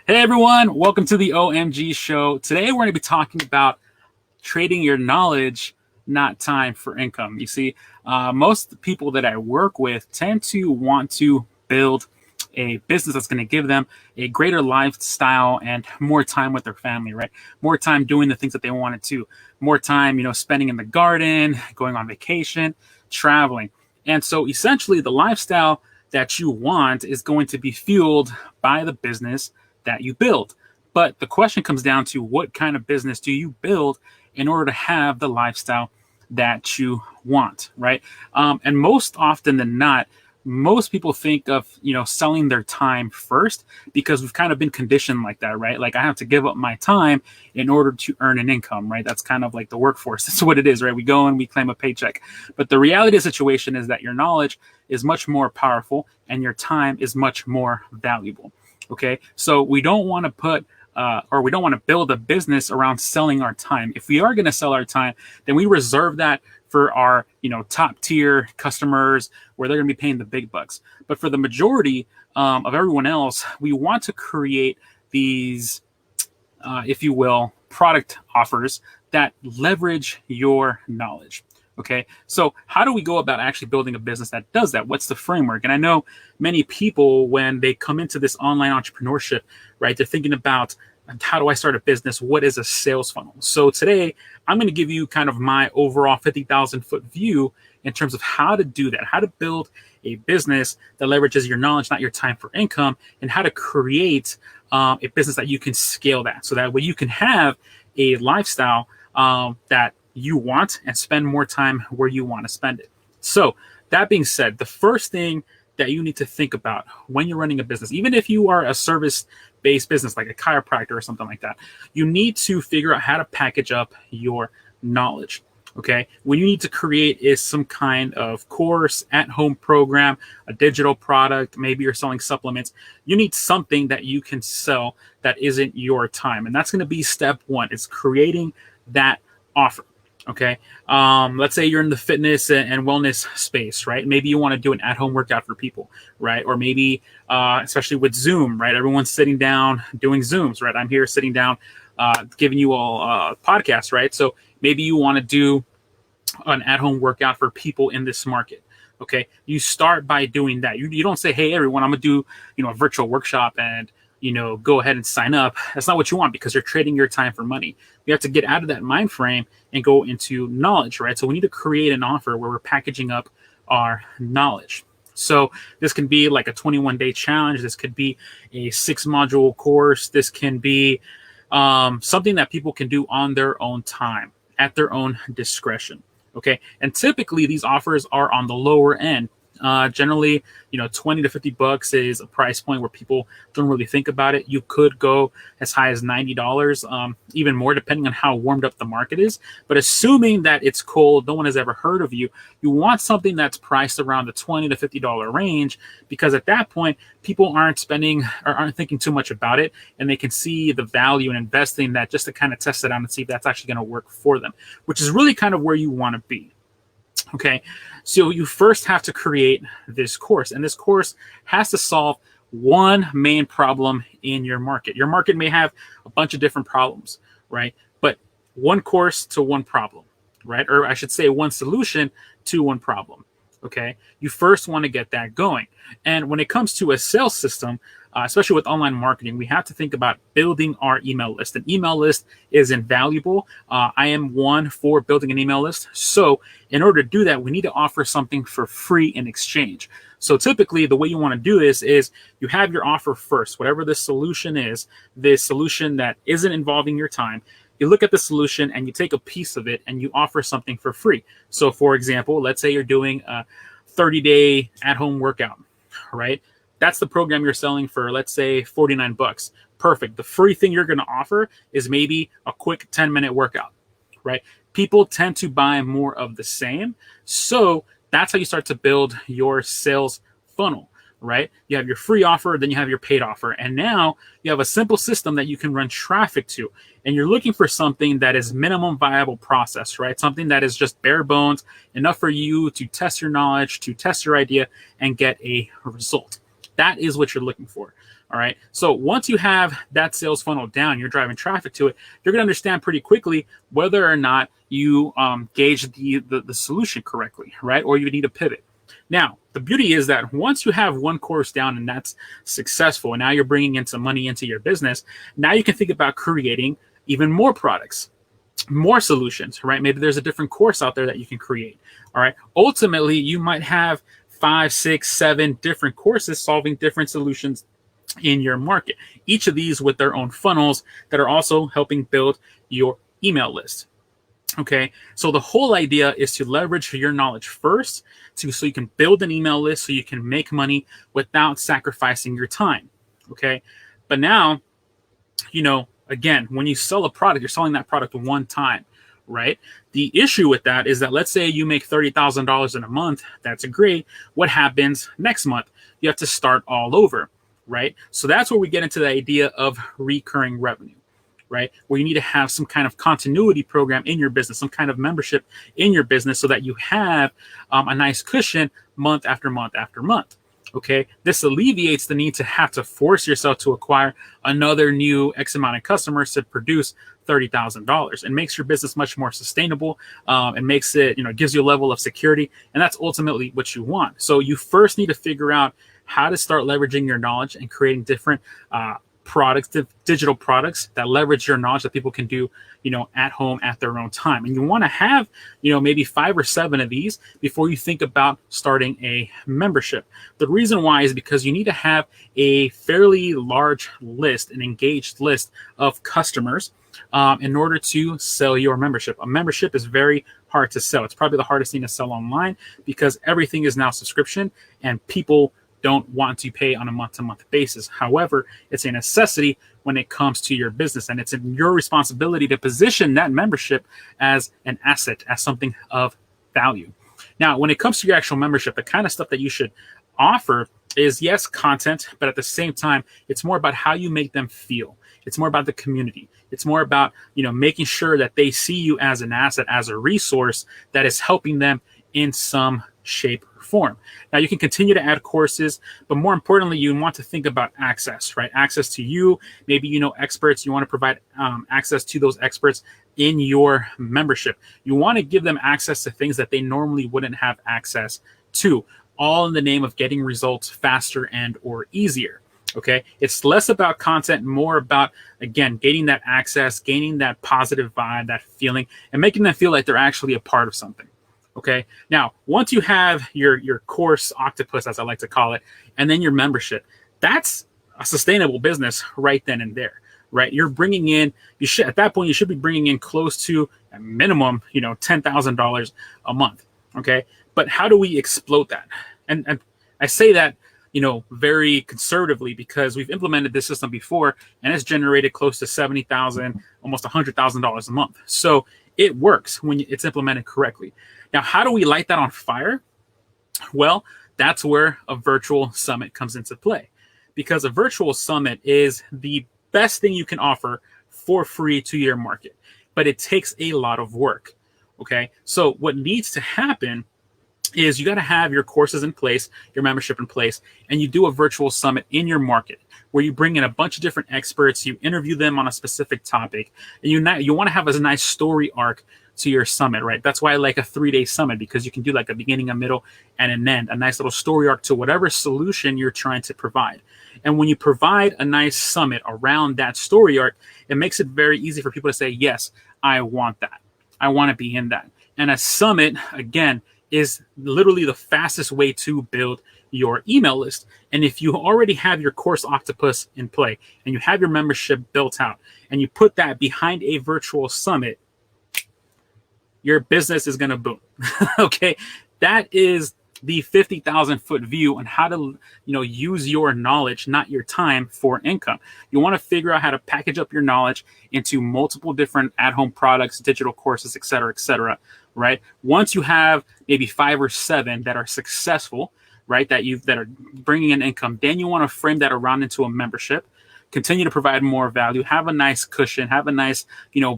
Hey everyone, welcome to the OMG show. Today we're going to be talking about trading your knowledge, not time, for income. You see, most people that I work with tend to want to build a business that's going to give them a greater lifestyle and more time with their family, right? More time doing the things that they wanted to, more time, spending in the garden, going on vacation, traveling. And so essentially the lifestyle that you want is going to be fueled by the business that you build. But the question comes down to what kind of business do you build in order to have the lifestyle that you want, right? And most often than not, most people think of selling their time first because we've kind of been conditioned like that, right? Like I have to give up my time in order to earn an income, right? That's kind of like the workforce. That's what it is, right? We go and we claim a paycheck. But the reality of the situation is that your knowledge is much more powerful and your time is much more valuable. Okay, so we don't want to we don't want to build a business around selling our time. If we are going to sell our time, then we reserve that for our top tier customers where they're going to be paying the big bucks. But for the majority of everyone else, we want to create these, if you will, product offers that leverage your knowledge. Okay, so how do we go about actually building a business that does that? What's the framework? And I know many people, when they come into this online entrepreneurship, right, they're thinking about how do I start a business? What is a sales funnel? So today, I'm going to give you kind of my overall 50,000 foot view in terms of how to do that, how to build a business that leverages your knowledge, not your time, for income, and how to create a business that you can scale that. So that way you can have a lifestyle that you want and spend more time where you want to spend it. So that being said, the first thing that you need to think about when you're running a business, even if you are a service-based business like a chiropractor or something like that, you need to figure out how to package up your knowledge. Okay, what you need to create is some kind of course, at-home program, a digital product. Maybe you're selling supplements. You need something that you can sell that isn't your time, and that's going to be step one. Is creating that offer. Okay. Let's say you're in the fitness and wellness space, right? Maybe you want to do an at-home workout for people, right? Or maybe, especially with Zoom, right? Everyone's sitting down doing Zooms, right? I'm here sitting down, giving you all a podcast, right? So maybe you want to do an at-home workout for people in this market. Okay. You start by doing that. You don't say, hey, everyone, I'm going to do, a virtual workshop and, go ahead and sign up. That's not what you want because you're trading your time for money. We have to get out of that mind frame and go into knowledge, right? So we need to create an offer where we're packaging up our knowledge. So this can be like a 21-day challenge. This could be a 6-module course. This can be something that people can do on their own time, at their own discretion. Okay. And typically these offers are on the lower end. Generally, 20 to 50 bucks is a price point where people don't really think about it. You could go as high as $90, even more depending on how warmed up the market is. But assuming that it's cold, no one has ever heard of you, you want something that's priced around the $20 to $50 range, because at that point, people aren't spending or aren't thinking too much about it, and they can see the value in investing in that just to kind of test it out and see if that's actually going to work for them, which is really kind of where you want to be. Okay, so you first have to create this course, and this course has to solve one main problem in your market. Your market may have a bunch of different problems, right? But one course to one problem, right? Or I should say one solution to one problem. Okay, you first want to get that going. And when it comes to a sales system, especially with online marketing, we have to think about building our email list. An email list is invaluable. I am one for building an email list. So in order to do that, we need to offer something for free in exchange. So typically the way you want to do this is you have your offer first, whatever the solution is, this solution that isn't involving your time. You look at the solution and you take a piece of it and you offer something for free. So for example, let's say you're doing a 30-day at-home workout, right? That's the program you're selling for, let's say, 49 bucks. Perfect. The free thing you're going to offer is maybe a quick 10-minute workout, right? People tend to buy more of the same. So that's how you start to build your sales funnel, right? You have your free offer, then you have your paid offer. And now you have a simple system that you can run traffic to. And you're looking for something that is minimum viable process, right? Something that is just bare bones, enough for you to test your knowledge, to test your idea and get a result. That is what you're looking for. All right. So once you have that sales funnel down, you're driving traffic to it, you're going to understand pretty quickly whether or not you gauge the solution correctly, right? Or you need to pivot. Now, the beauty is that once you have one course down and that's successful, and now you're bringing in some money into your business, now you can think about creating even more products, more solutions, right? Maybe there's a different course out there that you can create. All right. Ultimately, you might have 5, 6, 7 different courses solving different solutions in your market, each of these with their own funnels that are also helping build your email list. Okay, so the whole idea is to leverage your knowledge first so you can build an email list so you can make money without sacrificing your time. Okay, but now, again, when you sell a product, you're selling that product one time, right? The issue with that is that, let's say you make $30,000 in a month. That's great. What happens next month? You have to start all over, right? So that's where we get into the idea of recurring revenue, right? Where you need to have some kind of continuity program in your business, some kind of membership in your business so that you have a nice cushion month after month after month. Okay, this alleviates the need to have to force yourself to acquire another new X amount of customers to produce $30,000, and makes your business much more sustainable, and makes it, gives you a level of security. And that's ultimately what you want. So you first need to figure out how to start leveraging your knowledge and creating different products, digital products that leverage your knowledge that people can do, at home at their own time. And you want to have, maybe 5 or 7 of these before you think about starting a membership. The reason why is because you need to have a fairly large list, an engaged list of customers, in order to sell your membership. A membership is very hard to sell. It's probably the hardest thing to sell online because everything is now subscription and people don't want to pay on a month-to-month basis. However, it's a necessity when it comes to your business, and it's your responsibility to position that membership as an asset, as something of value. Now, when it comes to your actual membership, the kind of stuff that you should offer is, yes, content, but at the same time, it's more about how you make them feel. It's more about the community. It's more about, making sure that they see you as an asset, as a resource that is helping them in some shape or form. Now, you can continue to add courses, but more importantly, you want to think about access, right? Access to you, maybe experts. You want to provide access to those experts in your membership. You want to give them access to things that they normally wouldn't have access to, all in the name of getting results faster and or easier. Okay, it's less about content, more about, again, gaining that access, gaining that positive vibe, that feeling, and making them feel like they're actually a part of something. Okay, now, once you have your course octopus, as I like to call it, and then your membership, that's a sustainable business right then and there, right? You're bringing in, at that point, you should be bringing in close to a minimum, $10,000 a month. Okay, but how do we explode that? And I say that, very conservatively, because we've implemented this system before and it's generated close to $70,000, almost $100,000 a month. So it works when it's implemented correctly. Now, how do we light that on fire? Well, that's where a virtual summit comes into play, because a virtual summit is the best thing you can offer for free to your market, but it takes a lot of work. Okay, so what needs to happen is you got to have your courses in place, your membership in place, and you do a virtual summit in your market where you bring in a bunch of different experts, you interview them on a specific topic, and you want to have a nice story arc to your summit, right? That's why I like a 3-day summit, because you can do like a beginning, a middle, and an end, a nice little story arc to whatever solution you're trying to provide. And when you provide a nice summit around that story arc, it makes it very easy for people to say, yes, I want that. I want to be in that. And a summit, again, is literally the fastest way to build your email list. And if you already have your course octopus in play and you have your membership built out and you put that behind a virtual summit, your business is going to boom. Okay, that is the 50,000 foot view on how to use your knowledge, not your time, for income. You want to figure out how to package up your knowledge into multiple different at-home products, digital courses, et cetera, right? Once you have maybe 5 or 7 that are successful, right, that are bringing in income, then you want to frame that around into a membership. Continue to provide more value, have a nice cushion, have a nice,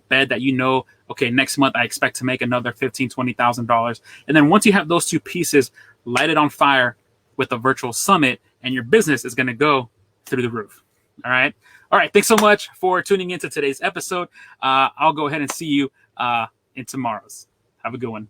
bed that okay, next month I expect to make another $15,000, $20,000. And then once you have those two pieces, light it on fire with a virtual summit, and your business is going to go through the roof. All right. All right. Thanks so much for tuning into today's episode. I'll go ahead and see you in tomorrow's. Have a good one.